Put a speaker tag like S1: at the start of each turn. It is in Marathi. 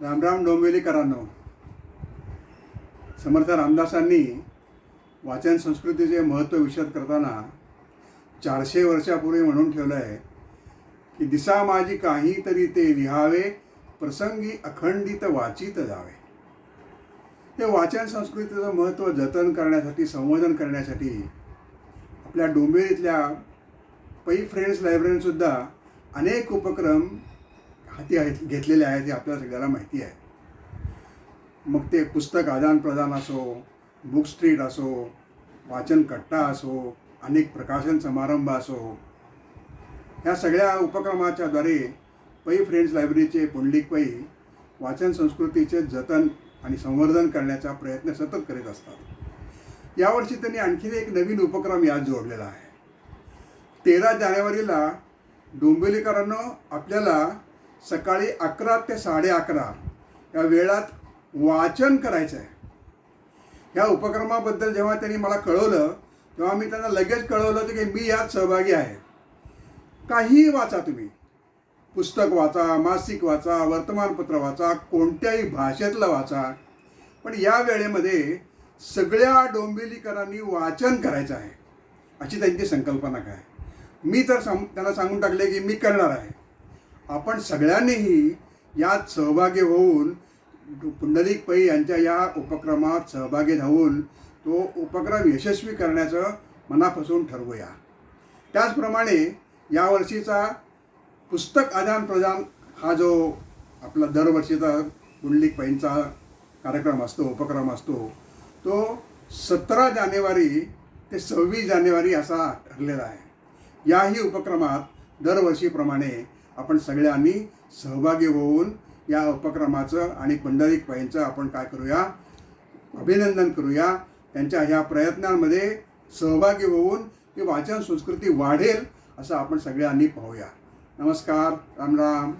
S1: रामराम डोंबिवलीकरांनो, समर्थ रामदासांनी वाचन संस्कृतीचे महत्त्व विशद करताना 400 वर्षापूर्वी म्हणून ठेवलं आहे की दिसा माझी काहीतरी ते लिहावे, प्रसंगी अखंडित वाचित जावे. हे वाचन संस्कृतीचं महत्त्व जतन करण्यासाठी, संवर्धन करण्यासाठी आपल्या डोंबिवलीतल्या पै फ्रेंड्स लायब्ररीसुद्धा अनेक उपक्रम हाती घेतलेले आहेत. हे आपल्या सगळ्याला माहिती आहे. मग ते पुस्तक आदान प्रदान असो, बुक स्ट्रीट असो, वाचन कट्टा असो, अनेक प्रकाशन समारंभ असो, ह्या सगळ्या उपक्रमाच्या द्वारे पै फ्रेंड्स लायब्ररीचे पुंडलिक पै वाचन संस्कृतीचे जतन आणि संवर्धन करण्याचा प्रयत्न सतत करीत असतात. यावर्षी त्यांनी आणखी एक नवीन उपक्रम यात जोडलेला आहे. 13 जानेवारीला डोंबिवलीकरांनो आपल्याला सकाळी 11 ते 11:30 या वेळात वाचन करायचं आहे. या उपक्रमाबद्दल जेव्हा त्यांनी मला कळवलं तेव्हा मी त्यांना लगेच कळवलं होतं की मी यात सहभागी आहे. काहीही वाचा, तुम्ही पुस्तक वाचा, मासिक वाचा, वर्तमानपत्र वाचा, कोणत्याही भाषेतलं वाचा, पण या वेळेमध्ये सगळ्या डोंबिवलीकरांनी वाचन करायचं आहे अशी त्यांची संकल्पना काय. मी तर त्यांना सांगून टाकले की मी करणार आहे. आपण सगळ्यांनीही यात सहभागी होऊन पुंडलिक पै यांच्या या उपक्रमात सहभागी होऊन तो उपक्रम यशस्वी करण्याचं मनापासून ठरवूया. त्याचप्रमाणे यावर्षीचा पुस्तक आदान प्रदान हा जो आपला दरवर्षीचा पुंडलिक पैंचा कार्यक्रम असतो, उपक्रम असतो, तो 17 जानेवारी ते 26 जानेवारी असा ठरलेला आहे. याही उपक्रमात दरवर्षीप्रमाणे आपण सगळ्यांनी सहभागी होऊन या उपक्रमाचं आणि पुंडलिक पैंचं आपण काय करूया, अभिनंदन करूया. त्यांच्या ह्या प्रयत्नांमध्ये सहभागी होऊन ही वाचन संस्कृती वाढेल असं आपण सगळ्यांनी पाहूया. नमस्कार, राम राम.